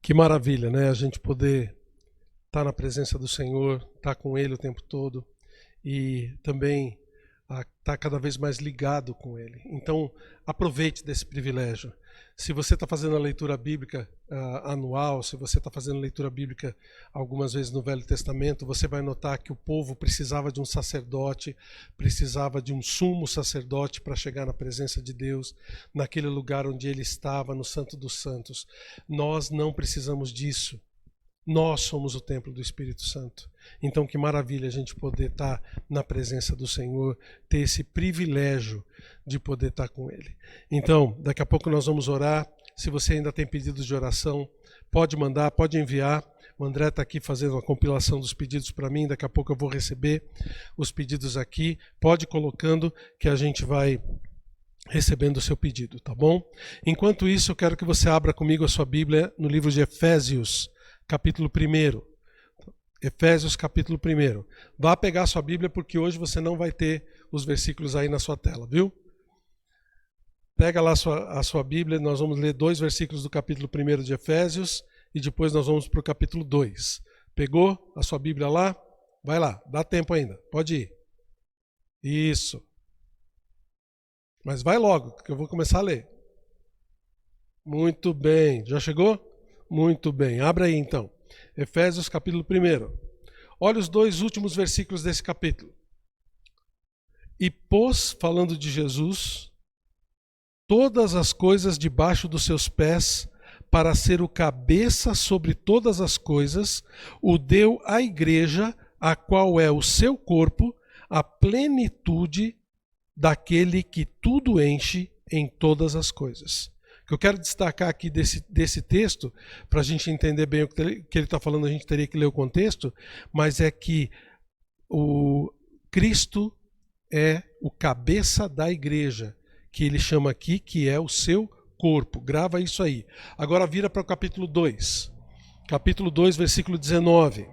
Que maravilha, né? A gente poder estar na presença do Senhor, estar com Ele o tempo todo e também estar cada vez mais ligado com Ele. Então, aproveite desse privilégio. Se você está fazendo a leitura bíblica anual, se você está fazendo leitura bíblica algumas vezes no Velho Testamento, você vai notar que o povo precisava de um sacerdote, precisava de um sumo sacerdote para chegar na presença de Deus, naquele lugar onde ele estava, no Santo dos Santos. Nós não precisamos disso. Nós somos o templo do Espírito Santo. Então, que maravilha a gente poder estar na presença do Senhor, ter esse privilégio de poder estar com Ele. Então, daqui a pouco nós vamos orar. Se você ainda tem pedidos de oração, pode mandar, pode enviar. O André está aqui fazendo uma compilação dos pedidos para mim. Daqui a pouco eu vou receber os pedidos aqui. Pode ir colocando que a gente vai recebendo o seu pedido, tá bom? Enquanto isso, eu quero que você abra comigo a sua Bíblia no livro de Efésios, capítulo 1. Efésios, capítulo 1. Vá pegar a sua Bíblia, porque hoje você não vai ter os versículos aí na sua tela, viu? Pega lá a sua Bíblia, nós vamos ler 2 versículos do capítulo 1 de Efésios e depois nós vamos para o capítulo 2. Pegou a sua Bíblia lá? Vai lá, dá tempo ainda, pode ir. Isso. Mas vai logo, que eu vou começar a ler. Muito bem, já chegou? Muito bem, abra aí então. Efésios capítulo 1. Olha os 2 últimos versículos desse capítulo. E pôs, falando de Jesus, todas as coisas debaixo dos seus pés, para ser o cabeça sobre todas as coisas, o deu à igreja, a qual é o seu corpo, a plenitude daquele que tudo enche em todas as coisas. O que eu quero destacar aqui desse texto, para a gente entender bem o que ele está falando, a gente teria que ler o contexto, mas é que o Cristo é o cabeça da igreja, que ele chama aqui, que é o seu corpo. Grava isso aí. Agora vira para o capítulo 2. Capítulo 2, versículo 19.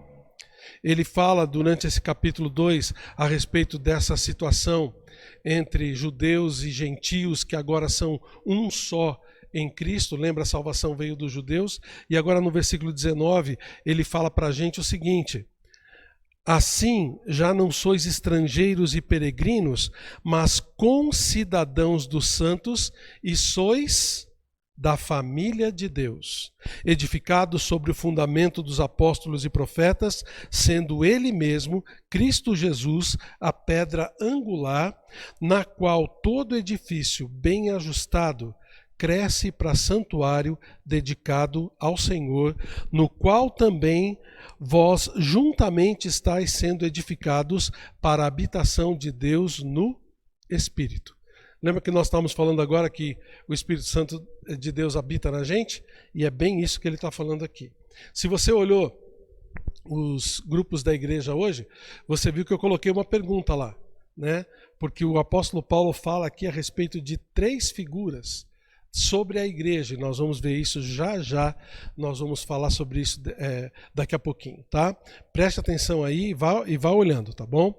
Ele fala durante esse capítulo 2 a respeito dessa situação entre judeus e gentios, que agora são um só em Cristo. Lembra, a salvação veio dos judeus. E agora no versículo 19 ele fala para a gente o seguinte: assim já não sois estrangeiros e peregrinos, mas concidadãos dos santos, e sois da família de Deus, edificados sobre o fundamento dos apóstolos e profetas, sendo ele mesmo, Cristo Jesus, a pedra angular, na qual todo edifício bem ajustado cresce para santuário dedicado ao Senhor, no qual também vós juntamente estáis sendo edificados para a habitação de Deus no Espírito. Lembra que nós estávamos falando agora que o Espírito Santo de Deus habita na gente? E é bem isso que ele está falando aqui. Se você olhou os grupos da igreja hoje, você viu que eu coloquei uma pergunta lá, né? Porque o apóstolo Paulo fala aqui a respeito de 3 figuras sobre a igreja, e nós vamos ver isso já, nós vamos falar sobre isso daqui a pouquinho, tá? Preste atenção aí e vá olhando, tá bom?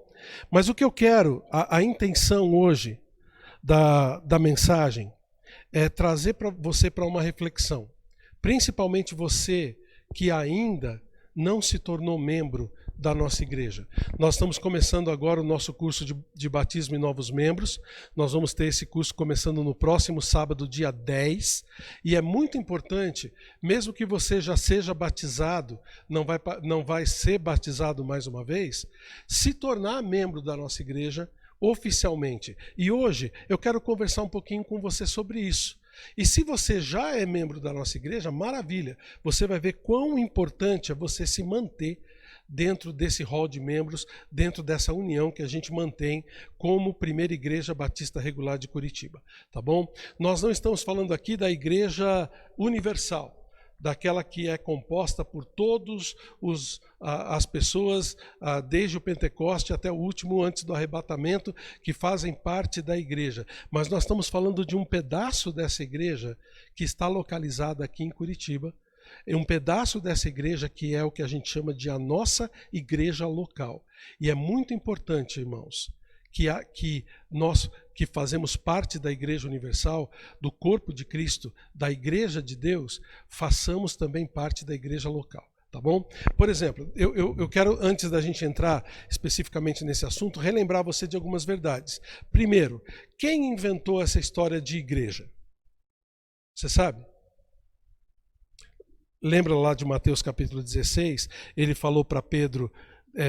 Mas o que eu quero, a intenção hoje da mensagem é trazer você para uma reflexão, principalmente você que ainda não se tornou membro da nossa igreja. Nós estamos começando agora o nosso curso de batismo e novos membros. Nós vamos ter esse curso começando no próximo sábado, dia 10. E é muito importante, mesmo que você já seja batizado, não vai ser batizado mais uma vez, se tornar membro da nossa igreja oficialmente. E hoje eu quero conversar um pouquinho com você sobre isso. E se você já é membro da nossa igreja, maravilha, você vai ver quão importante é você se manter dentro desse hall de membros, dentro dessa união que a gente mantém como Primeira Igreja Batista Regular de Curitiba, tá bom? Nós não estamos falando aqui da Igreja Universal, daquela que é composta por todos as pessoas, desde o Pentecoste até o último antes do arrebatamento, que fazem parte da igreja. Mas nós estamos falando de um pedaço dessa igreja que está localizada aqui em Curitiba, é um pedaço dessa igreja que é o que a gente chama de a nossa igreja local. E é muito importante, irmãos, que nós que fazemos parte da Igreja Universal, do corpo de Cristo, da Igreja de Deus, façamos também parte da igreja local. Tá bom? Por exemplo, eu quero, antes da gente entrar especificamente nesse assunto, relembrar você de algumas verdades. Primeiro, quem inventou essa história de igreja? Você sabe? Lembra lá de Mateus capítulo 16? Ele falou para Pedro,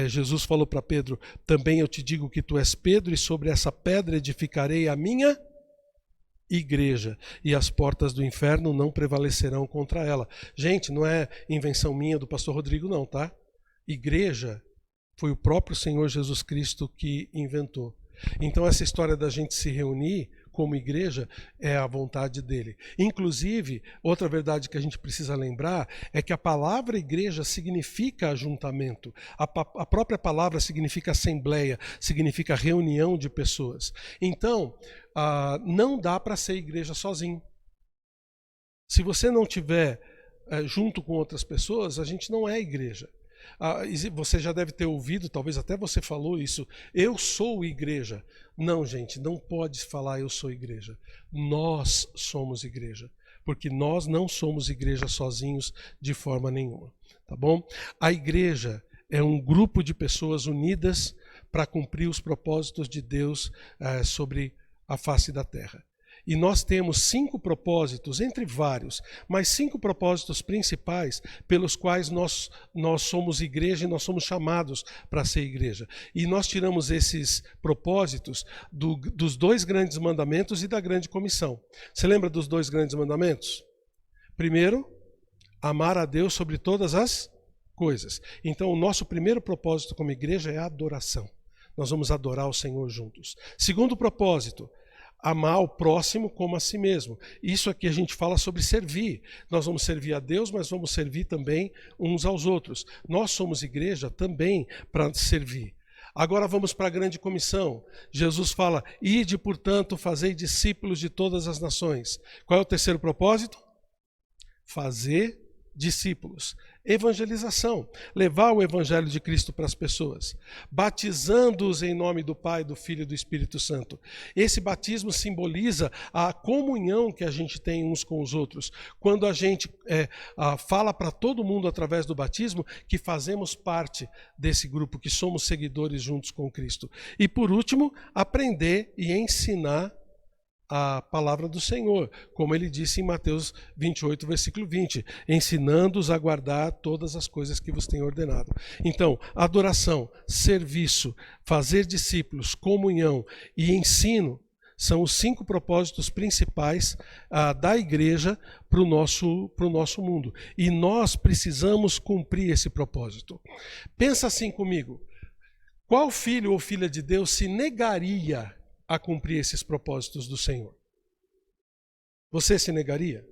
Jesus falou para Pedro, também eu te digo que tu és Pedro, e sobre essa pedra edificarei a minha igreja, e as portas do inferno não prevalecerão contra ela. Gente, não é invenção minha do pastor Rodrigo não, tá? Igreja foi o próprio Senhor Jesus Cristo que inventou. Então essa história da gente se reunir como igreja é a vontade dele. Inclusive, outra verdade que a gente precisa lembrar é que a palavra igreja significa ajuntamento. A própria palavra significa assembleia, significa reunião de pessoas. Então, não dá para ser igreja sozinho. Se você não tiver junto com outras pessoas, a gente não é igreja. Você já deve ter ouvido, talvez até você falou isso, eu sou igreja. Não, gente, não pode falar eu sou igreja. Nós somos igreja, porque nós não somos igreja sozinhos de forma nenhuma, tá bom? A igreja é um grupo de pessoas unidas para cumprir os propósitos de Deus sobre a face da terra. E nós temos 5 propósitos, entre vários, mas 5 propósitos principais pelos quais nós somos igreja e nós somos chamados para ser igreja. E nós tiramos esses propósitos dos 2 grandes mandamentos e da grande comissão. Você lembra dos 2 grandes mandamentos? Primeiro, amar a Deus sobre todas as coisas. Então, o nosso primeiro propósito como igreja é a adoração. Nós vamos adorar o Senhor juntos. Segundo propósito, amar o próximo como a si mesmo. Isso aqui a gente fala sobre servir. Nós vamos servir a Deus, mas vamos servir também uns aos outros. Nós somos igreja também para servir. Agora vamos para a grande comissão. Jesus fala, ide, portanto, fazei discípulos de todas as nações. Qual é o terceiro propósito? Fazer discípulos. Evangelização, levar o evangelho de Cristo para as pessoas, batizando-os em nome do Pai, do Filho e do Espírito Santo. Esse batismo simboliza a comunhão que a gente tem uns com os outros. Quando a gente fala para todo mundo através do batismo que fazemos parte desse grupo, que somos seguidores juntos com Cristo. E por último, aprender e ensinar a palavra do Senhor, como ele disse em Mateus 28, versículo 20, ensinando-os a guardar todas as coisas que vos tenho ordenado. Então, adoração, serviço, fazer discípulos, comunhão e ensino são os 5 propósitos principais da igreja para o nosso mundo. E nós precisamos cumprir esse propósito. Pensa assim comigo, qual filho ou filha de Deus se negaria a cumprir esses propósitos do Senhor? Você se negaria?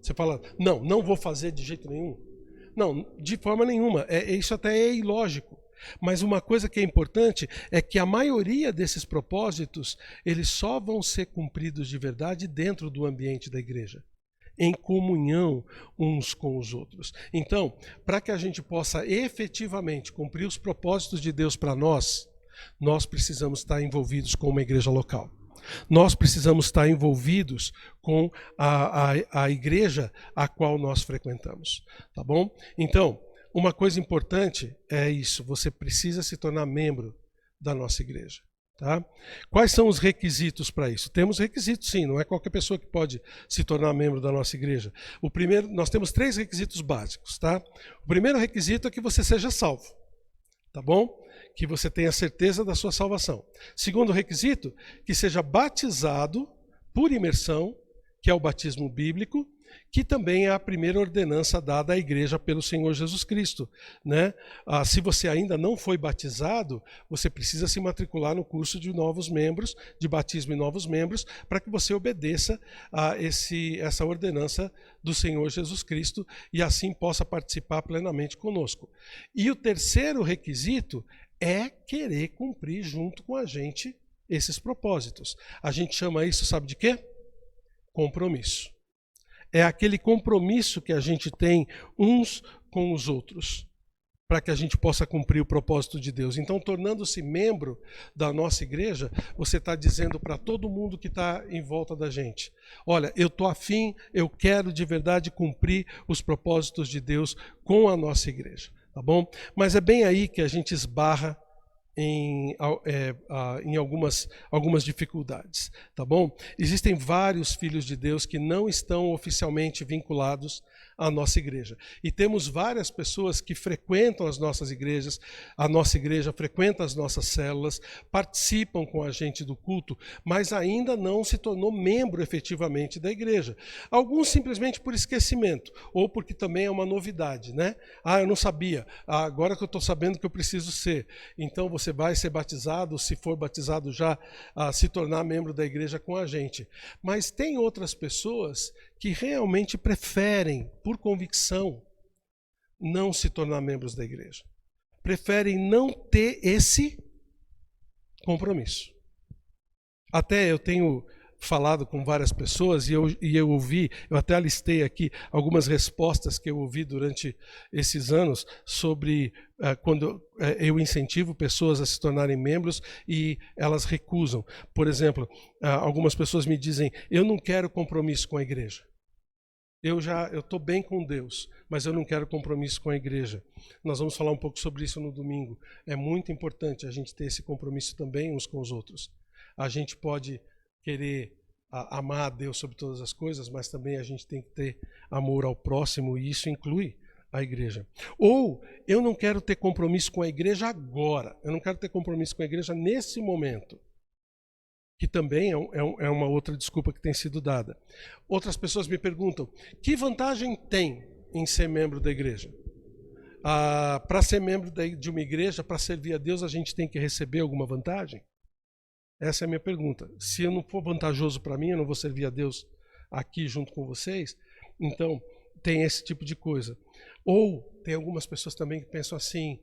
Você fala, não vou fazer de jeito nenhum. Não, de forma nenhuma. Isso até é ilógico. Mas uma coisa que é importante é que a maioria desses propósitos, eles só vão ser cumpridos de verdade dentro do ambiente da igreja, em comunhão uns com os outros. Então, para que a gente possa efetivamente cumprir os propósitos de Deus para nós precisamos estar envolvidos com uma igreja local. Nós precisamos estar envolvidos com a igreja a qual nós frequentamos. Tá bom? Então, uma coisa importante é isso, você precisa se tornar membro da nossa igreja. Tá? Quais são os requisitos para isso? Temos requisitos sim, não é qualquer pessoa que pode se tornar membro da nossa igreja. O primeiro, nós temos 3 requisitos básicos. Tá? O primeiro requisito é que você seja salvo. Tá bom? Que você tenha certeza da sua salvação. Segundo requisito, que seja batizado por imersão, que é o batismo bíblico, que também é a primeira ordenança dada à igreja pelo Senhor Jesus Cristo. Né? Se você ainda não foi batizado, você precisa se matricular no curso de novos membros, de batismo em novos membros, para que você obedeça a essa ordenança do Senhor Jesus Cristo e assim possa participar plenamente conosco. E o terceiro requisito é querer cumprir junto com a gente esses propósitos. A gente chama isso, sabe de quê? Compromisso. É aquele compromisso que a gente tem uns com os outros. para que a gente possa cumprir o propósito de Deus. Então, tornando-se membro da nossa igreja, você está dizendo para todo mundo que está em volta da gente: olha, eu estou afim, eu quero de verdade cumprir os propósitos de Deus com a nossa igreja, tá bom? Mas é bem aí que a gente esbarra em algumas dificuldades, tá bom? Existem vários filhos de Deus que não estão oficialmente vinculados à nossa igreja. E temos várias pessoas que frequentam as nossas igrejas, a nossa igreja frequenta as nossas células, participam com a gente do culto, mas ainda não se tornou membro efetivamente da igreja. Alguns simplesmente por esquecimento, ou porque também é uma novidade, né? Eu não sabia, agora que eu estou sabendo que eu preciso ser. Então você vai ser batizado, se for batizado já, se tornar membro da igreja com a gente. Mas tem outras pessoas que realmente preferem, por convicção, não se tornar membros da igreja. Preferem não ter esse compromisso. Até eu tenho falado com várias pessoas e eu ouvi, eu até alistei aqui algumas respostas que eu ouvi durante esses anos sobre quando eu incentivo pessoas a se tornarem membros e elas recusam. Por exemplo, algumas pessoas me dizem: eu não quero compromisso com a igreja. Eu estou bem com Deus, mas eu não quero compromisso com a igreja. Nós vamos falar um pouco sobre isso no domingo. É muito importante a gente ter esse compromisso também uns com os outros. A gente pode querer amar a Deus sobre todas as coisas, mas também a gente tem que ter amor ao próximo, e isso inclui a igreja. Ou eu não quero ter compromisso com a igreja agora, eu não quero ter compromisso com a igreja nesse momento, que também é uma outra desculpa que tem sido dada. Outras pessoas me perguntam: que vantagem tem em ser membro da igreja? Para ser membro de uma igreja, para servir a Deus, a gente tem que receber alguma vantagem? Essa é a minha pergunta. Se eu não for vantajoso para mim, eu não vou servir a Deus aqui junto com vocês. Então, tem esse tipo de coisa. Ou tem algumas pessoas também que pensam assim: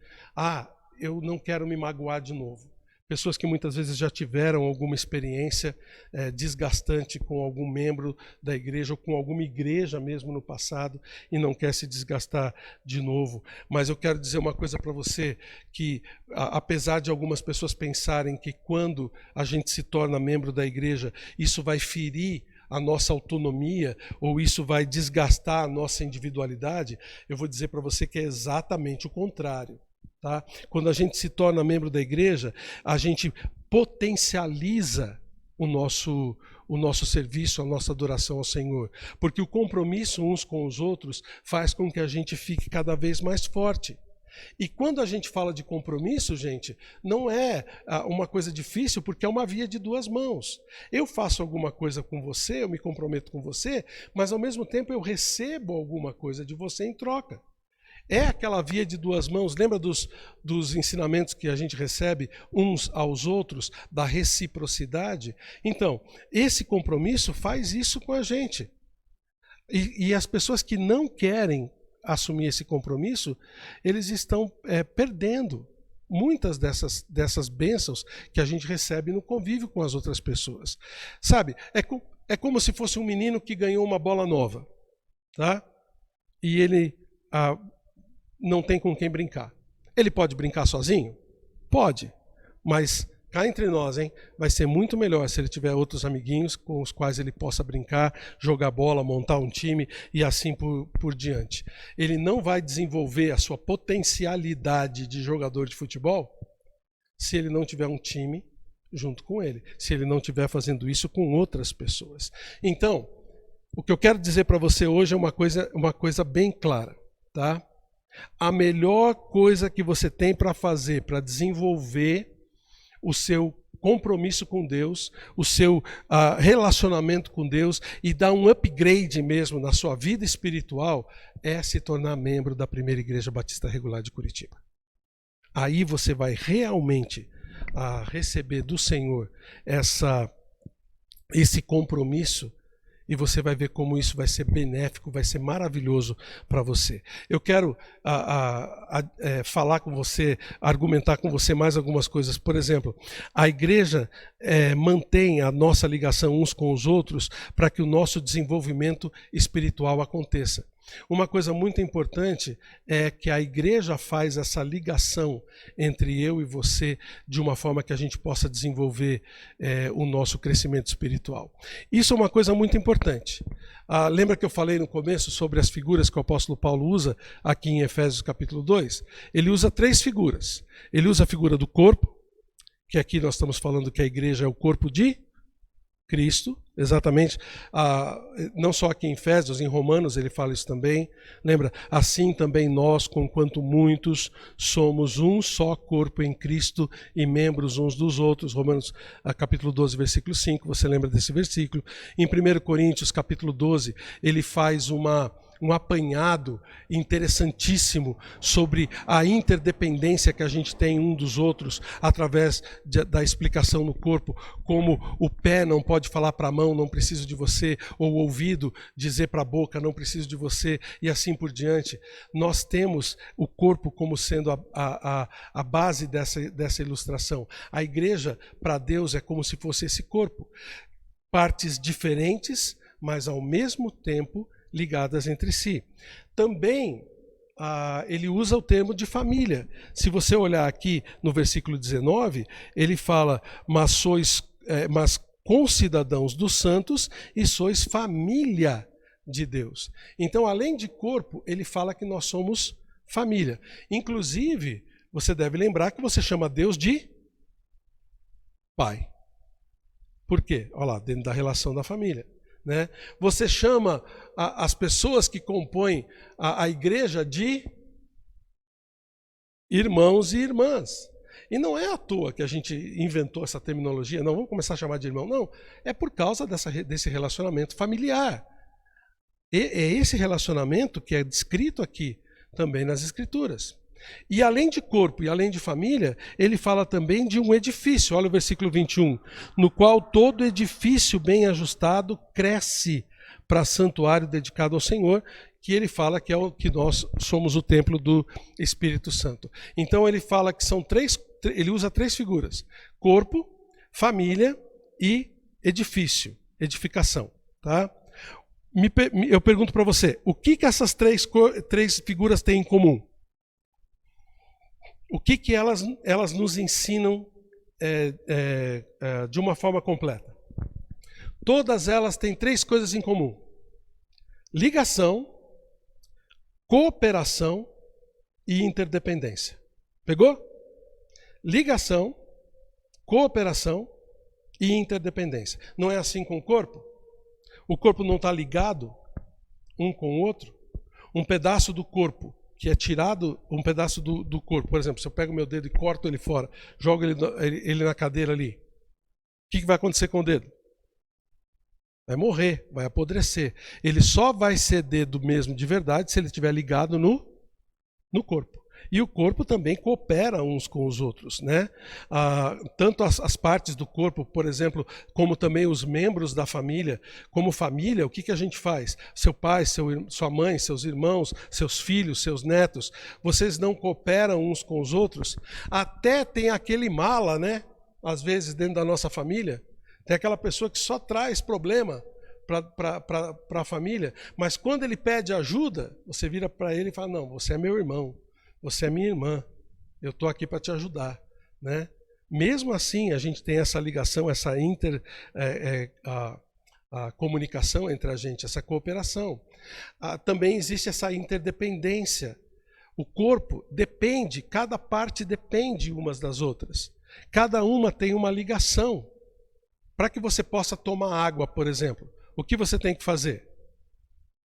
eu não quero me magoar de novo. Pessoas que muitas vezes já tiveram alguma experiência desgastante com algum membro da igreja ou com alguma igreja mesmo no passado e não quer se desgastar de novo. Mas eu quero dizer uma coisa para você, que apesar de algumas pessoas pensarem que quando a gente se torna membro da igreja, isso vai ferir a nossa autonomia ou isso vai desgastar a nossa individualidade, eu vou dizer para você que é exatamente o contrário. Tá? Quando a gente se torna membro da igreja, a gente potencializa o nosso serviço, a nossa adoração ao Senhor. Porque o compromisso uns com os outros faz com que a gente fique cada vez mais forte. E quando a gente fala de compromisso, gente, não é uma coisa difícil, porque é uma via de duas mãos. Eu faço alguma coisa com você, eu me comprometo com você, mas ao mesmo tempo eu recebo alguma coisa de você em troca. É aquela via de duas mãos. Lembra dos ensinamentos que a gente recebe uns aos outros, da reciprocidade? Então, esse compromisso faz isso com a gente. E as pessoas que não querem assumir esse compromisso, eles estão perdendo muitas dessas bênçãos que a gente recebe no convívio com as outras pessoas. Sabe, é como se fosse um menino que ganhou uma bola nova, tá? E ele não tem com quem brincar. Ele pode brincar sozinho? Pode, mas cá entre nós, hein, vai ser muito melhor se ele tiver outros amiguinhos com os quais ele possa brincar, jogar bola, montar um time e assim por diante. Ele não vai desenvolver a sua potencialidade de jogador de futebol se ele não tiver um time junto com ele, se ele não estiver fazendo isso com outras pessoas. Então, o que eu quero dizer para você hoje é uma coisa bem clara, tá? A melhor coisa que você tem para fazer para desenvolver o seu compromisso com Deus, o seu relacionamento com Deus e dar um upgrade mesmo na sua vida espiritual é se tornar membro da Primeira Igreja Batista Regular de Curitiba. Aí você vai realmente receber do Senhor esse compromisso. E você vai ver como isso vai ser benéfico, vai ser maravilhoso para você. Eu quero falar com você, argumentar com você mais algumas coisas. Por exemplo, a igreja mantém a nossa ligação uns com os outros para que o nosso desenvolvimento espiritual aconteça. Uma coisa muito importante é que a igreja faz essa ligação entre eu e você de uma forma que a gente possa desenvolver o nosso crescimento espiritual. Isso é uma coisa muito importante. Lembra que eu falei no começo sobre as figuras que o apóstolo Paulo usa aqui em Efésios capítulo 2? Ele usa 3 figuras. Ele usa a figura do corpo, que aqui nós estamos falando que a igreja é o corpo de Cristo, exatamente, não só aqui em Efésios, em Romanos ele fala isso também. Lembra? Assim também nós, conquanto muitos, somos um só corpo em Cristo e membros uns dos outros. Romanos capítulo 12, versículo 5, você lembra desse versículo? Em 1 Coríntios capítulo 12, ele faz um apanhado interessantíssimo sobre a interdependência que a gente tem um dos outros através da explicação no corpo, como o pé não pode falar para a mão, não preciso de você, ou o ouvido dizer para a boca, não preciso de você, e assim por diante. Nós temos o corpo como sendo a base dessa ilustração. A igreja, para Deus, é como se fosse esse corpo. Partes diferentes, mas ao mesmo tempo ligadas entre si. Também ele usa o termo de família. Se você olhar aqui no versículo 19, ele fala, mas concidadãos dos santos e sois família de Deus. Então, além de corpo, ele fala que nós somos família. Inclusive, você deve lembrar que você chama Deus de Pai. Por quê? Olha lá, dentro da relação da família. Né? Você chama as pessoas que compõem a igreja de irmãos e irmãs. E não é à toa que a gente inventou essa terminologia, não vamos começar a chamar de irmão, não. É por causa desse relacionamento familiar. E é esse relacionamento que é descrito aqui também nas Escrituras. E além de corpo e além de família, ele fala também de um edifício. Olha o versículo 21. No qual todo edifício bem ajustado cresce para santuário dedicado ao Senhor, que ele fala que é o que nós somos o templo do Espírito Santo. Então ele fala que são ele usa 3 figuras: corpo, família e edifício, edificação. Tá? Eu pergunto para você, o que essas três figuras têm em comum? O que elas nos ensinam de uma forma completa? Todas elas têm 3 coisas em comum: ligação, cooperação e interdependência. Pegou? Ligação, cooperação e interdependência. Não é assim com o corpo? O corpo não está ligado um com o outro? Um pedaço do corpo que é tirado, um pedaço do corpo, por exemplo, se eu pego o meu dedo e corto ele fora, jogo ele na cadeira ali, o que vai acontecer com o dedo? Vai morrer, vai apodrecer. Ele só vai ser dedo mesmo de verdade se ele estiver ligado no corpo. E o corpo também coopera uns com os outros, né? Tanto as partes do corpo, por exemplo, como também os membros da família. Como família, o que a gente faz? Seu pai, sua mãe, seus irmãos, seus filhos, seus netos, vocês não cooperam uns com os outros? Até tem aquele mala, né? Às vezes dentro da nossa família, tem aquela pessoa que só traz problema para a família, mas quando ele pede ajuda, você vira para ele e fala, não, você é meu irmão. Você é minha irmã, eu estou aqui para te ajudar. Né? Mesmo assim, a gente tem essa ligação, essa a comunicação entre a gente, essa cooperação. Também existe essa interdependência. O corpo depende, cada parte depende umas das outras. Cada uma tem uma ligação. Para que você possa tomar água, por exemplo, o que você tem que fazer?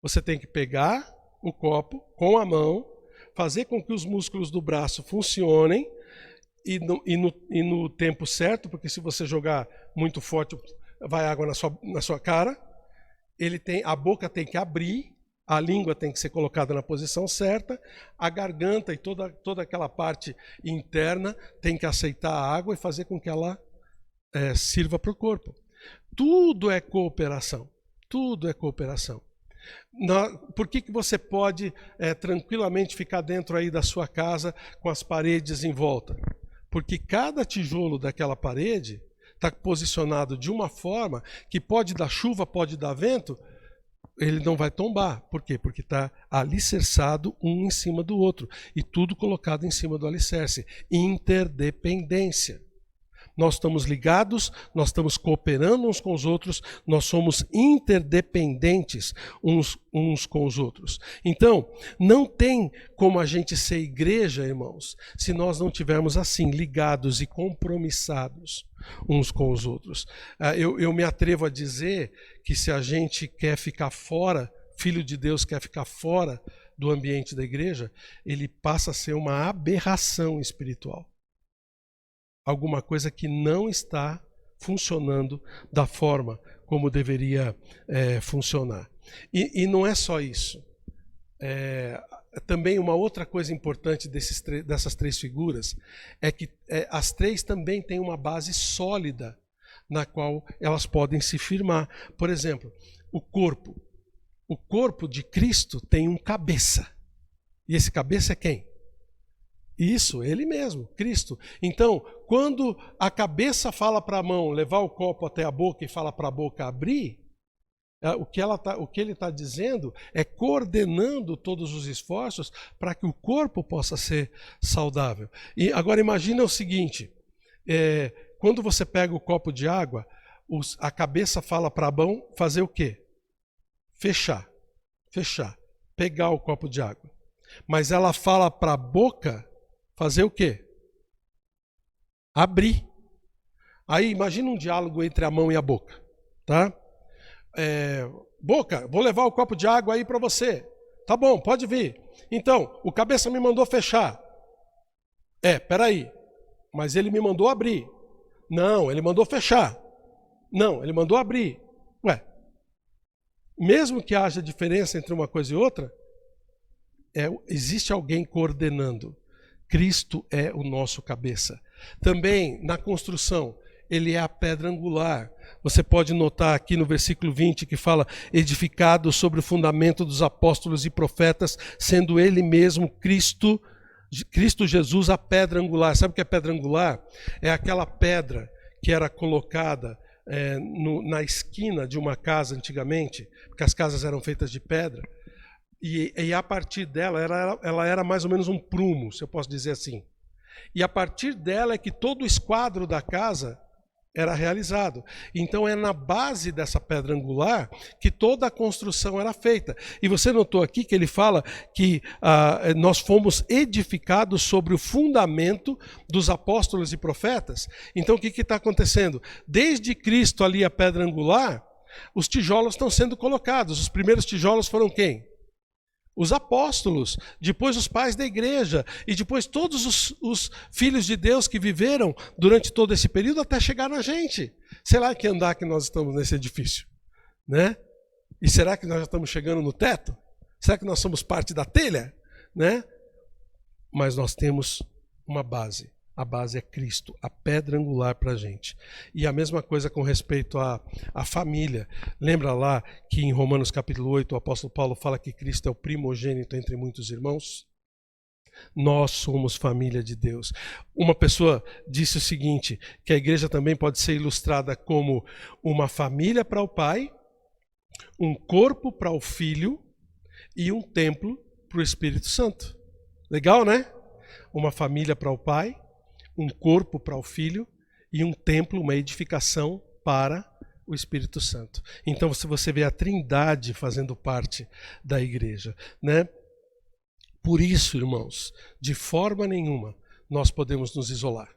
Você tem que pegar o copo com a mão, fazer com que os músculos do braço funcionem e no tempo certo, porque se você jogar muito forte, vai água na sua cara. A boca tem que abrir, a língua tem que ser colocada na posição certa, a garganta e toda aquela parte interna tem que aceitar a água e fazer com que ela sirva para o corpo. Tudo é cooperação, tudo é cooperação. Por que você pode tranquilamente ficar dentro aí da sua casa com as paredes em volta? Porque cada tijolo daquela parede está posicionado de uma forma que pode dar chuva, pode dar vento, ele não vai tombar. Por quê? Porque está alicerçado um em cima do outro. E tudo colocado em cima do alicerce. Interdependência. Nós estamos ligados, nós estamos cooperando uns com os outros, nós somos interdependentes uns com os outros. Então, não tem como a gente ser igreja, irmãos, se nós não tivermos assim, ligados e compromissados uns com os outros. Eu me atrevo a dizer que se a gente quer ficar fora, filho de Deus quer ficar fora do ambiente da igreja, ele passa a ser uma aberração espiritual. Alguma coisa que não está funcionando da forma como deveria funcionar. E não é só isso. Também uma outra coisa importante dessas três figuras é que as três também têm uma base sólida na qual elas podem se firmar. Por exemplo, o corpo. O corpo de Cristo tem um cabeça. E esse cabeça é quem? Isso, ele mesmo, Cristo. Então, quando a cabeça fala para a mão levar o copo até a boca e fala para a boca abrir, o que ele está dizendo é coordenando todos os esforços para que o corpo possa ser saudável. E agora imagina o seguinte, quando você pega o copo de água, a cabeça fala para a mão fazer o quê? Fechar, pegar o copo de água. Mas ela fala para a boca fazer o quê? Abrir. Aí imagina um diálogo entre a mão e a boca, tá? Boca, vou levar o copo de água aí para você. Tá bom, pode vir. Então, o cabeça me mandou fechar. Peraí. Mas ele me mandou abrir. Não, ele mandou fechar. Não, ele mandou abrir. Ué, mesmo que haja diferença entre uma coisa e outra, existe alguém coordenando. Cristo é o nosso cabeça. Também, na construção, ele é a pedra angular. Você pode notar aqui no versículo 20 que fala, edificado sobre o fundamento dos apóstolos e profetas, sendo ele mesmo Cristo Jesus a pedra angular. Sabe o que é pedra angular? É aquela pedra que era colocada na esquina de uma casa antigamente, porque as casas eram feitas de pedra. E a partir dela, ela era mais ou menos um prumo, se eu posso dizer assim. E a partir dela é que todo o esquadro da casa era realizado. Então é na base dessa pedra angular que toda a construção era feita. E você notou aqui que ele fala que nós fomos edificados sobre o fundamento dos apóstolos e profetas. Então o que está acontecendo? Desde Cristo ali a pedra angular, os tijolos estão sendo colocados. Os primeiros tijolos foram quem? Os apóstolos, depois os pais da igreja e depois todos os filhos de Deus que viveram durante todo esse período até chegar na gente. Sei lá que andar que nós estamos nesse edifício, né? E será que nós já estamos chegando no teto? Será que nós somos parte da telha, né? Mas nós temos uma base. A base é Cristo, a pedra angular para a gente. E a mesma coisa com respeito à família. Lembra lá que em Romanos capítulo 8 o apóstolo Paulo fala que Cristo é o primogênito entre muitos irmãos? Nós somos família de Deus. Uma pessoa disse o seguinte, que a igreja também pode ser ilustrada como uma família para o pai, um corpo para o filho e um templo para o Espírito Santo. Legal, né? Uma família para o pai, um corpo para o Filho e um templo, uma edificação para o Espírito Santo. Então você vê a Trindade fazendo parte da igreja, né? Por isso, irmãos, de forma nenhuma nós podemos nos isolar.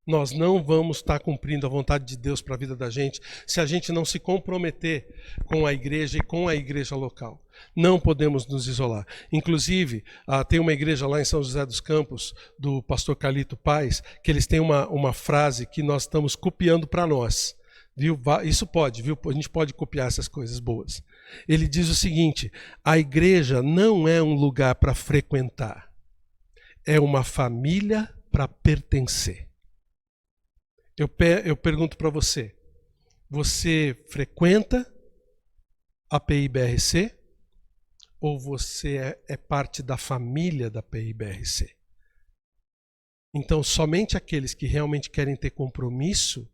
Nós não vamos estar cumprindo a vontade de Deus para a vida da gente se a gente não se comprometer com a igreja e com a igreja local. Não podemos nos isolar. Inclusive, tem uma igreja lá em São José dos Campos, do pastor Carlito Paz, que eles têm uma frase que nós estamos copiando para nós. Viu? Isso pode, viu? A gente pode copiar essas coisas boas. Ele diz o seguinte, a igreja não é um lugar para frequentar, é uma família para pertencer. Eu pergunto para você, você frequenta a PIBRC ou você é parte da família da PIBRC? Então, somente aqueles que realmente querem ter compromisso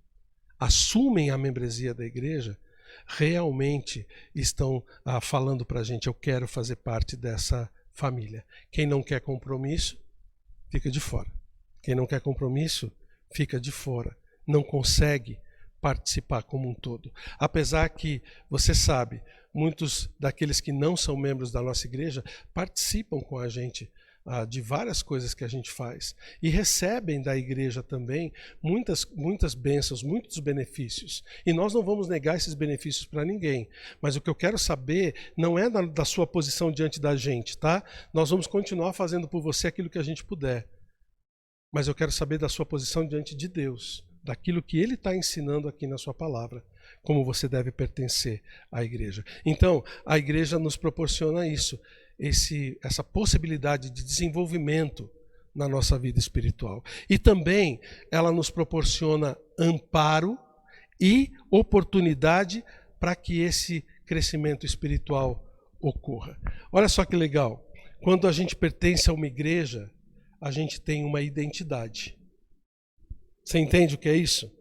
assumem a membresia da igreja, realmente estão falando para a gente, eu quero fazer parte dessa família. Quem não quer compromisso, fica de fora. Quem não quer compromisso, fica de fora. Não consegue participar como um todo. Apesar que, você sabe, muitos daqueles que não são membros da nossa igreja participam com a gente de várias coisas que a gente faz e recebem da igreja também muitas bênçãos, muitos benefícios. E nós não vamos negar esses benefícios para ninguém. Mas o que eu quero saber não é da sua posição diante da gente, tá? Nós vamos continuar fazendo por você aquilo que a gente puder. Mas eu quero saber da sua posição diante de Deus, daquilo que Ele está ensinando aqui na sua palavra, como você deve pertencer à igreja. Então, a igreja nos proporciona isso, essa possibilidade de desenvolvimento na nossa vida espiritual. E também ela nos proporciona amparo e oportunidade para que esse crescimento espiritual ocorra. Olha só que legal, quando a gente pertence a uma igreja, a gente tem uma identidade. Você entende o que é isso?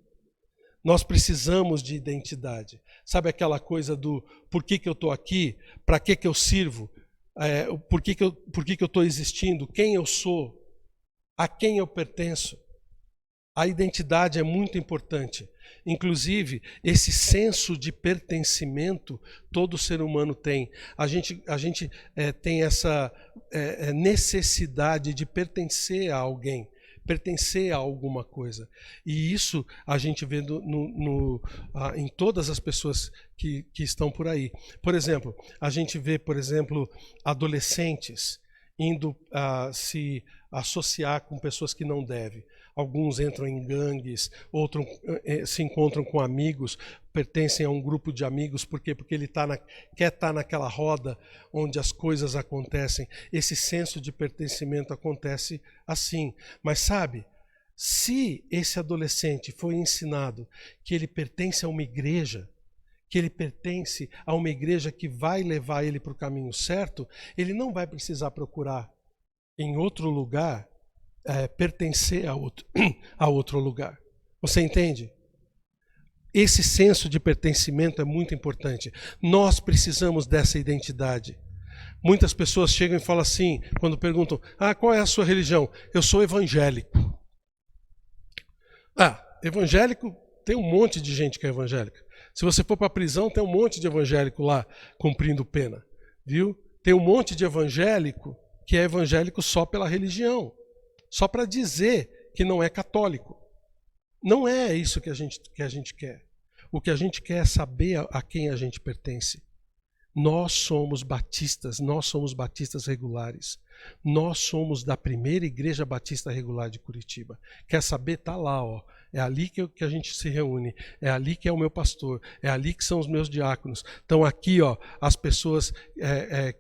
Nós precisamos de identidade. Sabe aquela coisa do por que eu estou aqui, para que eu sirvo, por que eu estou existindo, quem eu sou, a quem eu pertenço. A identidade é muito importante. Inclusive, esse senso de pertencimento todo ser humano tem. A gente tem essa necessidade de pertencer a alguém, pertencer a alguma coisa. E isso a gente vê em todas as pessoas que estão por aí. Por exemplo, a gente vê, adolescentes indo se associar com pessoas que não devem. Alguns entram em gangues, outros se encontram com amigos, pertencem a um grupo de amigos, por quê? Porque ele quer estar naquela roda onde as coisas acontecem. Esse senso de pertencimento acontece assim. Mas sabe, se esse adolescente foi ensinado que ele pertence a uma igreja, que ele pertence a uma igreja que vai levar ele para o caminho certo, ele não vai precisar procurar em outro lugar pertencer a outro lugar. Você entende? Esse senso de pertencimento é muito importante. Nós precisamos dessa identidade. Muitas pessoas chegam e falam assim, quando perguntam, qual é a sua religião? Eu sou evangélico. Evangélico, tem um monte de gente que é evangélica. Se você for para a prisão, tem um monte de evangélico lá cumprindo pena. Viu? Tem um monte de evangélico que é evangélico só pela religião. Só para dizer que não é católico. Não é isso que a gente quer. O que a gente quer é saber a quem a gente pertence. Nós somos batistas regulares. Nós somos da primeira Igreja Batista Regular de Curitiba. Quer saber? Está lá, ó. É ali que a gente se reúne. É ali que é o meu pastor. É ali que são os meus diáconos. Estão aqui, ó, as pessoas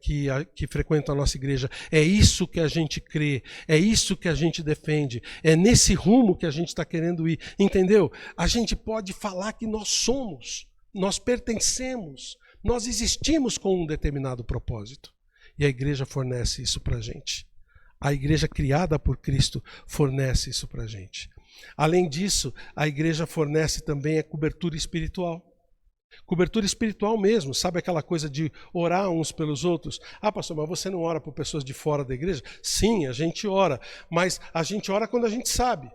que frequentam a nossa igreja. É isso que a gente crê. É isso que a gente defende. É nesse rumo que a gente está querendo ir. Entendeu? A gente pode falar que nós somos. Nós pertencemos. Nós existimos com um determinado propósito. E a igreja fornece isso para a gente. A igreja criada por Cristo fornece isso para a gente. Além disso, a igreja fornece também a cobertura espiritual. Cobertura espiritual mesmo, sabe aquela coisa de orar uns pelos outros? Pastor, mas você não ora por pessoas de fora da igreja? Sim, a gente ora, mas a gente ora quando a gente sabe.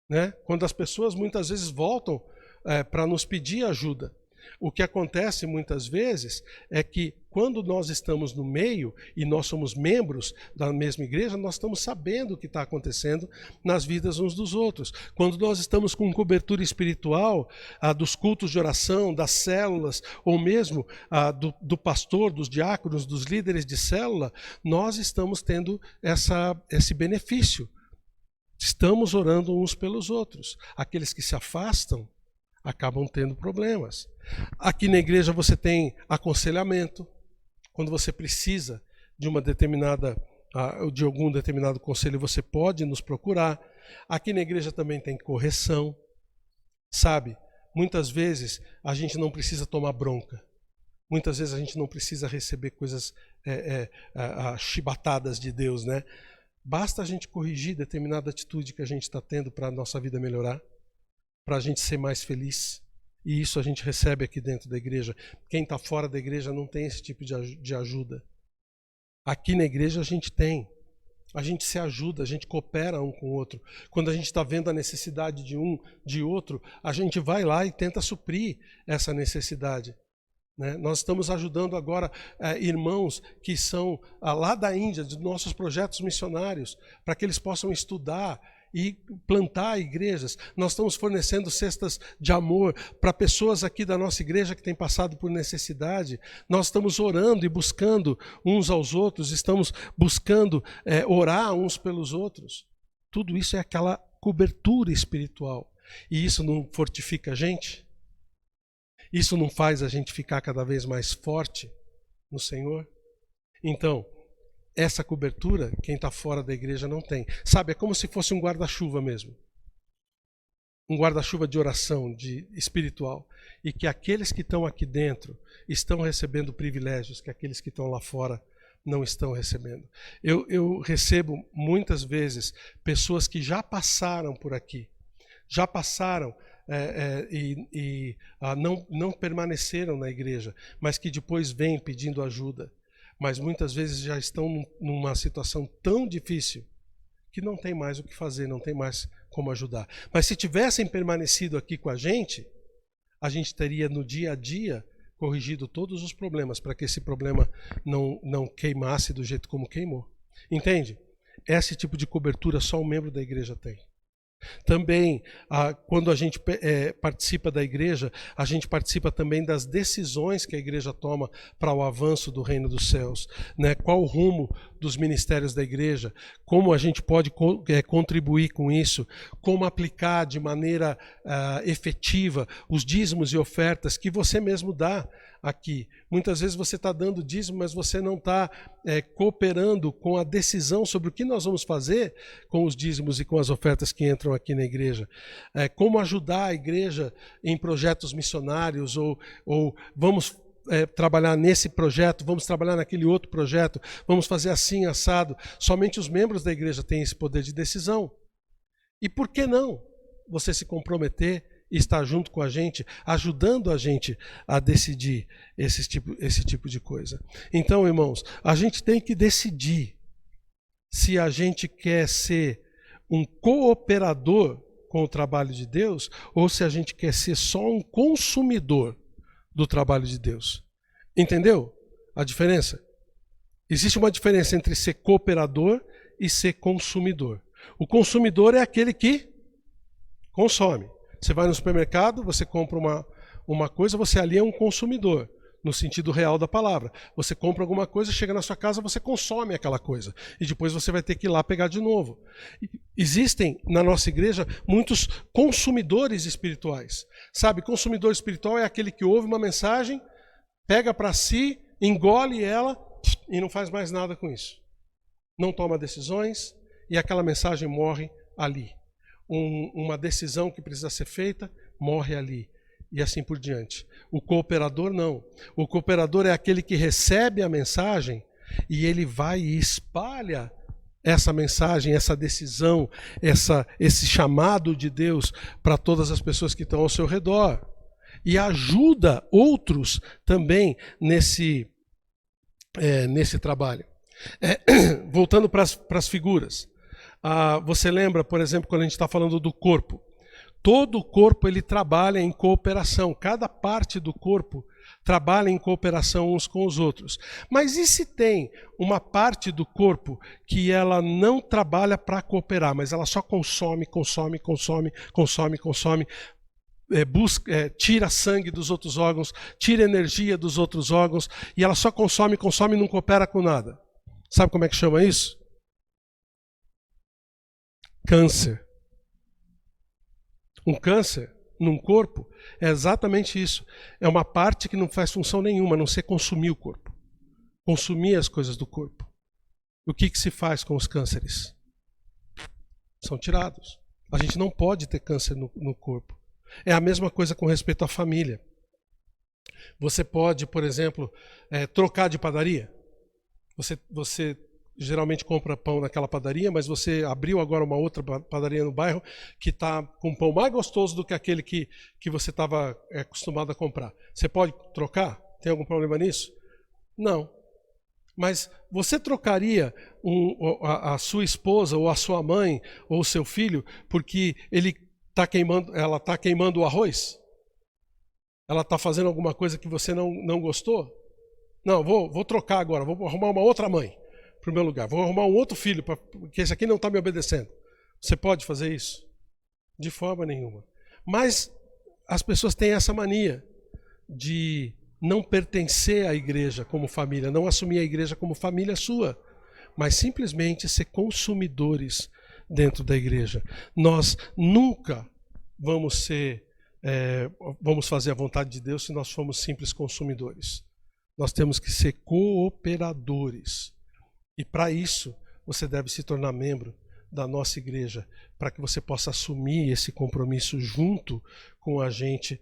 Né? Quando as pessoas muitas vezes voltam para nos pedir ajuda. O que acontece muitas vezes é que quando nós estamos no meio e nós somos membros da mesma igreja, nós estamos sabendo o que está acontecendo nas vidas uns dos outros. Quando nós estamos com cobertura espiritual dos cultos de oração, das células, ou mesmo do pastor, dos diáconos, dos líderes de célula, nós estamos tendo esse benefício. Estamos orando uns pelos outros. Aqueles que se afastam acabam tendo problemas. Aqui na igreja você tem aconselhamento. Quando você precisa de de algum determinado conselho, você pode nos procurar. Aqui na igreja também tem correção. Sabe, muitas vezes a gente não precisa tomar bronca. Muitas vezes a gente não precisa receber coisas chibatadas de Deus, né? Basta a gente corrigir determinada atitude que a gente está tendo para a nossa vida melhorar, para a gente ser mais feliz. E isso a gente recebe aqui dentro da igreja. Quem está fora da igreja não tem esse tipo de ajuda. Aqui na igreja a gente tem. A gente se ajuda, a gente coopera um com o outro. Quando a gente está vendo a necessidade de um, de outro, a gente vai lá e tenta suprir essa necessidade. Né? Nós estamos ajudando agora irmãos que são lá da Índia, de nossos projetos missionários, para que eles possam estudar e plantar igrejas. Nós estamos fornecendo cestas de amor para pessoas aqui da nossa igreja que têm passado por necessidade. Nós estamos orando e buscando uns aos outros, estamos buscando orar uns pelos outros. Tudo isso é aquela cobertura espiritual. E isso não fortifica a gente? Isso não faz a gente ficar cada vez mais forte no Senhor? Então, essa cobertura, quem está fora da igreja não tem. Sabe, é como se fosse um guarda-chuva mesmo. Um guarda-chuva de oração, de espiritual. E que aqueles que estão aqui dentro estão recebendo privilégios que aqueles que estão lá fora não estão recebendo. Eu recebo muitas vezes pessoas que já passaram por aqui, já passaram não permaneceram na igreja, mas que depois vêm pedindo ajuda. Mas muitas vezes já estão numa situação tão difícil que não tem mais o que fazer, não tem mais como ajudar. Mas se tivessem permanecido aqui com a gente teria no dia a dia corrigido todos os problemas para que esse problema não queimasse do jeito como queimou. Entende? Esse tipo de cobertura só um membro da igreja tem. Também, quando a gente participa da igreja, a gente participa também das decisões que a igreja toma para o avanço do reino dos céus, né? Qual o rumo dos ministérios da igreja, como a gente pode contribuir com isso, como aplicar de maneira efetiva os dízimos e ofertas que você mesmo dá aqui. Muitas vezes você está dando dízimo, mas você não está cooperando com a decisão sobre o que nós vamos fazer com os dízimos e com as ofertas que entram aqui na igreja. Como ajudar a igreja em projetos missionários, ou vamos trabalhar nesse projeto, vamos trabalhar naquele outro projeto, vamos fazer assim, assado. Somente os membros da igreja têm esse poder de decisão. E por que não você se comprometer e estar junto com a gente, ajudando a gente a decidir esse tipo de coisa? Então, irmãos, a gente tem que decidir se a gente quer ser um cooperador com o trabalho de Deus ou se a gente quer ser só um consumidor do trabalho de Deus. Entendeu a diferença? Existe uma diferença entre ser cooperador e ser consumidor. O consumidor é aquele que consome. Você vai no supermercado, você compra uma coisa, você ali é um consumidor, no sentido real da palavra. Você compra alguma coisa, chega na sua casa, você consome aquela coisa. E depois você vai ter que ir lá pegar de novo. Existem, na nossa igreja, muitos consumidores espirituais. Sabe, consumidor espiritual é aquele que ouve uma mensagem, pega para si, engole ela e não faz mais nada com isso. Não toma decisões e aquela mensagem morre ali. Uma decisão que precisa ser feita, morre ali. E assim por diante. O cooperador não. O cooperador é aquele que recebe a mensagem e ele vai e espalha essa mensagem, essa decisão, esse chamado de Deus para todas as pessoas que estão ao seu redor. E ajuda outros também nesse trabalho. Voltando para as figuras. Você lembra, por exemplo, quando a gente está falando do corpo? Todo o corpo ele trabalha em cooperação. Cada parte do corpo trabalha em cooperação uns com os outros. Mas e se tem uma parte do corpo que ela não trabalha para cooperar, mas ela só consome, tira sangue dos outros órgãos, tira energia dos outros órgãos, e ela só consome e não coopera com nada? Sabe como é que chama isso? Câncer. Um câncer num corpo é exatamente isso. É uma parte que não faz função nenhuma, a não ser consumir o corpo. Consumir as coisas do corpo. O que se faz com os cânceres? São tirados. A gente não pode ter câncer no corpo. É a mesma coisa com respeito à família. Você pode, por exemplo, trocar de padaria. Você geralmente compra pão naquela padaria, mas você abriu agora uma outra padaria no bairro que está com pão mais gostoso do que aquele que você estava acostumado a comprar. Você pode trocar? Tem algum problema nisso? Não. Mas você trocaria a sua esposa ou a sua mãe ou o seu filho porque ela está queimando o arroz? Ela está fazendo alguma coisa que você não gostou? Não, vou trocar agora, vou arrumar uma outra mãe para o meu lugar. Vou arrumar um outro filho, porque esse aqui não está me obedecendo. Você pode fazer isso? De forma nenhuma. Mas as pessoas têm essa mania de não pertencer à igreja como família, não assumir a igreja como família sua, mas simplesmente ser consumidores dentro da igreja. Nós nunca vamos fazer a vontade de Deus se nós formos simples consumidores. Nós temos que ser cooperadores. E para isso, você deve se tornar membro da nossa igreja, para que você possa assumir esse compromisso junto com a gente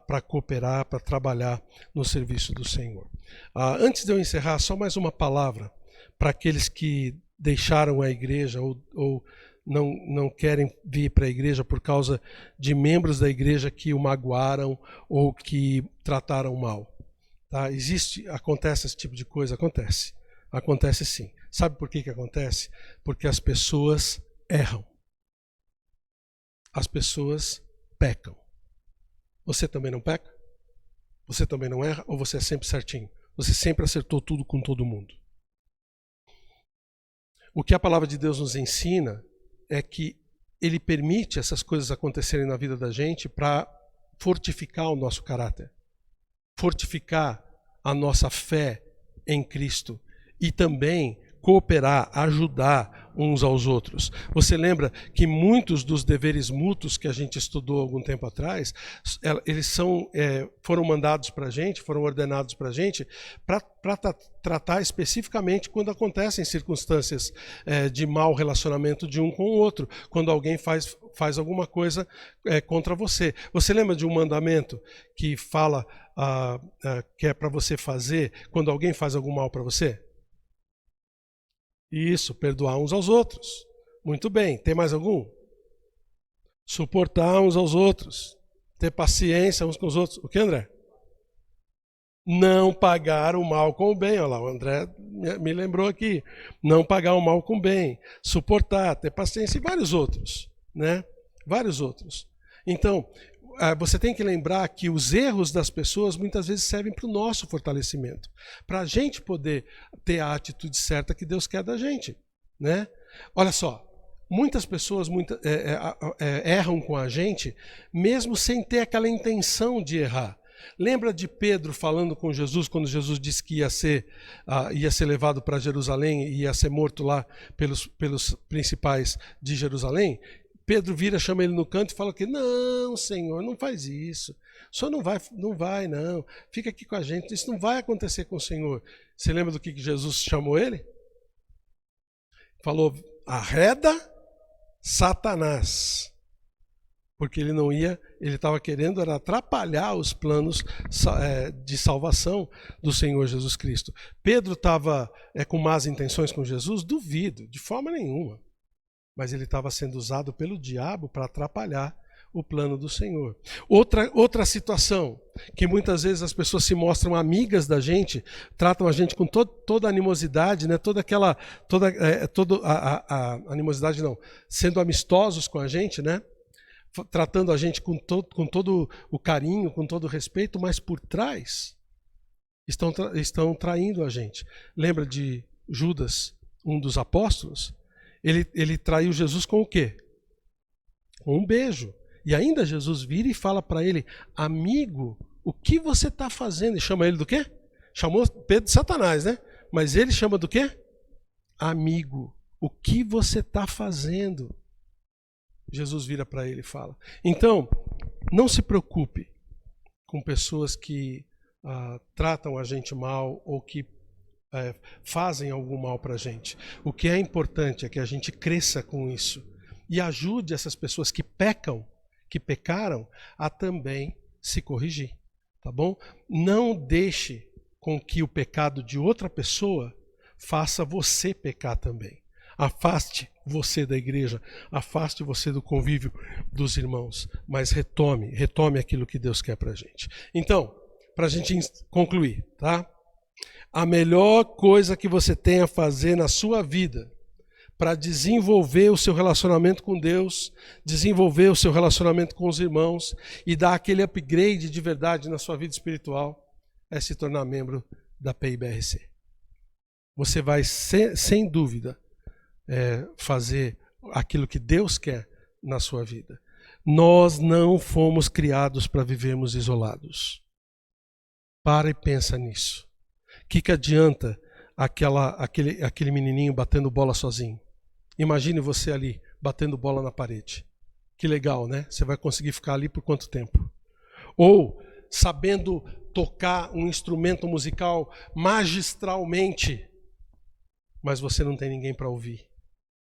para cooperar, para trabalhar no serviço do Senhor. Antes de eu encerrar, só mais uma palavra para aqueles que deixaram a igreja ou não querem vir para a igreja por causa de membros da igreja que o magoaram ou que trataram mal. Tá? Acontece esse tipo de coisa? Acontece. Acontece sim. Sabe por que acontece? Porque as pessoas erram. As pessoas pecam. Você também não peca? Você também não erra? Ou você é sempre certinho? Você sempre acertou tudo com todo mundo? O que a palavra de Deus nos ensina é que Ele permite essas coisas acontecerem na vida da gente para fortificar o nosso caráter, fortificar a nossa fé em Cristo e também cooperar, ajudar uns aos outros. Você lembra que muitos dos deveres mútuos que a gente estudou algum tempo atrás, eles foram mandados para a gente, foram ordenados para a gente, para tratar especificamente quando acontecem circunstâncias de mau relacionamento de um com o outro, quando alguém faz alguma coisa contra você. Você lembra de um mandamento que fala que é para você fazer quando alguém faz algum mal para você? Isso, perdoar uns aos outros. Muito bem, tem mais algum? Suportar uns aos outros. Ter paciência uns com os outros. O que, André? Não pagar o mal com o bem. Olha lá, o André me lembrou aqui. Não pagar o mal com o bem. Suportar, ter paciência e vários outros, né? Vários outros. Então, você tem que lembrar que os erros das pessoas muitas vezes servem para o nosso fortalecimento, para a gente poder ter a atitude certa que Deus quer da gente, né? Olha só, muitas pessoas erram com a gente mesmo sem ter aquela intenção de errar. Lembra de Pedro falando com Jesus quando Jesus disse que ia ser levado para Jerusalém e ia ser morto lá pelos principais de Jerusalém? Pedro vira, chama ele no canto e fala que não, Senhor, não faz isso. O Senhor não vai, não. Fica aqui com a gente. Isso não vai acontecer com o Senhor. Você lembra do que Jesus chamou ele? Falou, arreda Satanás. Porque ele estava querendo atrapalhar os planos de salvação do Senhor Jesus Cristo. Pedro estava com más intenções com Jesus? Duvido, de forma nenhuma. Mas ele estava sendo usado pelo diabo para atrapalhar o plano do Senhor. Outra situação, que muitas vezes as pessoas se mostram amigas da gente, tratam a gente com toda a animosidade, né? Animosidade não, sendo amistosos com a gente, né? Tratando a gente com todo o carinho, com todo o respeito, mas por trás estão traindo a gente. Lembra de Judas, um dos apóstolos? Ele traiu Jesus com o quê? Com um beijo. E ainda Jesus vira e fala para ele, amigo, o que você está fazendo? E chama ele do quê? Chamou Pedro de Satanás, né? Mas ele chama do quê? Amigo, o que você está fazendo? Jesus vira para ele e fala. Então, não se preocupe com pessoas que tratam a gente mal ou que fazem algum mal para a gente. O que é importante é que a gente cresça com isso e ajude essas pessoas que pecaram, a também se corrigir, tá bom? Não deixe com que o pecado de outra pessoa faça você pecar também. Afaste você da igreja, afaste você do convívio dos irmãos, mas retome aquilo que Deus quer pra gente. Então, pra gente concluir, tá? A melhor coisa que você tem a fazer na sua vida para desenvolver o seu relacionamento com Deus, desenvolver o seu relacionamento com os irmãos e dar aquele upgrade de verdade na sua vida espiritual é se tornar membro da PIBRC. Você vai, sem dúvida, fazer aquilo que Deus quer na sua vida. Nós não fomos criados para vivermos isolados. Para e pensa nisso. O que adianta aquele menininho batendo bola sozinho? Imagine você ali, batendo bola na parede. Que legal, né? Você vai conseguir ficar ali por quanto tempo? Ou sabendo tocar um instrumento musical magistralmente, mas você não tem ninguém para ouvir.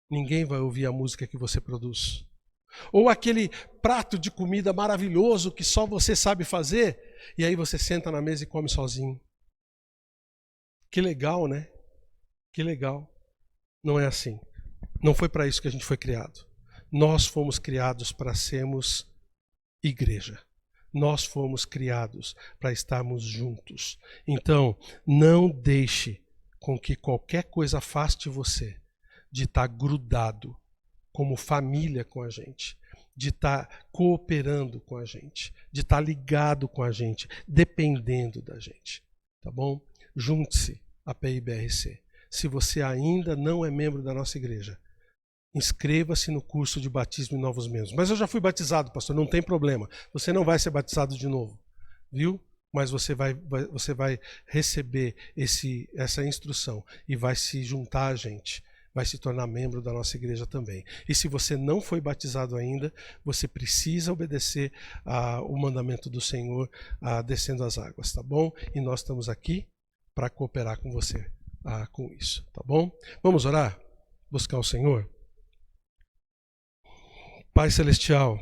Ninguém vai ouvir a música que você produz. Ou aquele prato de comida maravilhoso que só você sabe fazer, e aí você senta na mesa e come sozinho. Que legal, né? Que legal. Não é assim. Não foi para isso que a gente foi criado. Nós fomos criados para sermos igreja. Nós fomos criados para estarmos juntos. Então, não deixe com que qualquer coisa afaste você de estar grudado como família com a gente, de estar cooperando com a gente, de estar ligado com a gente, dependendo da gente. Tá bom? Junte-se à PIBRC. Se você ainda não é membro da nossa igreja, inscreva-se no curso de batismo em novos membros. Mas eu já fui batizado, pastor, não tem problema. Você não vai ser batizado de novo, viu? Mas você vai receber essa instrução e vai se juntar a gente, vai se tornar membro da nossa igreja também. E se você não foi batizado ainda, você precisa obedecer o mandamento do Senhor descendo as águas, tá bom? E nós estamos aqui para cooperar com você com isso, tá bom? Vamos orar? Buscar o Senhor? Pai Celestial,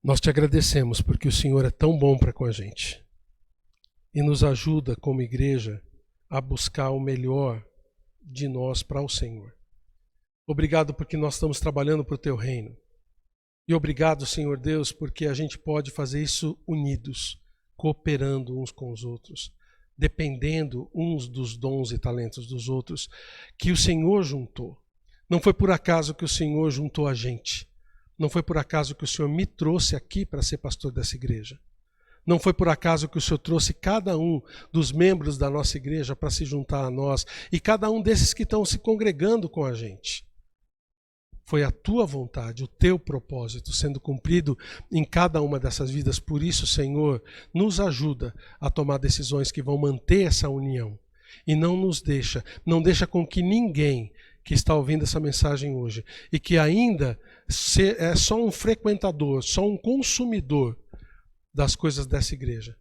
nós te agradecemos porque o Senhor é tão bom para com a gente e nos ajuda como igreja a buscar o melhor de nós para o Senhor. Obrigado porque nós estamos trabalhando para o teu reino. E obrigado, Senhor Deus, porque a gente pode fazer isso unidos, cooperando uns com os outros, dependendo uns dos dons e talentos dos outros que o Senhor juntou. Não foi por acaso que o Senhor juntou a gente. Não foi por acaso que o Senhor me trouxe aqui para ser pastor dessa igreja. Não foi por acaso que o Senhor trouxe cada um dos membros da nossa igreja para se juntar a nós e cada um desses que estão se congregando com a gente. Foi a tua vontade, o teu propósito sendo cumprido em cada uma dessas vidas. Por isso, Senhor, nos ajuda a tomar decisões que vão manter essa união. E não deixa com que ninguém que está ouvindo essa mensagem hoje e que ainda é só um frequentador, só um consumidor das coisas dessa igreja,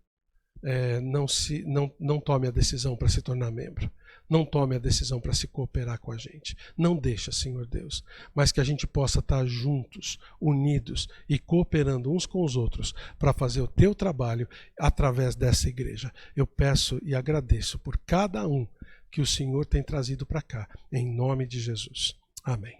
não tome a decisão para se tornar membro. Não tome a decisão para se cooperar com a gente. Não deixa, Senhor Deus, mas que a gente possa estar juntos, unidos e cooperando uns com os outros para fazer o teu trabalho através dessa igreja. Eu peço e agradeço por cada um que o Senhor tem trazido para cá, em nome de Jesus. Amém.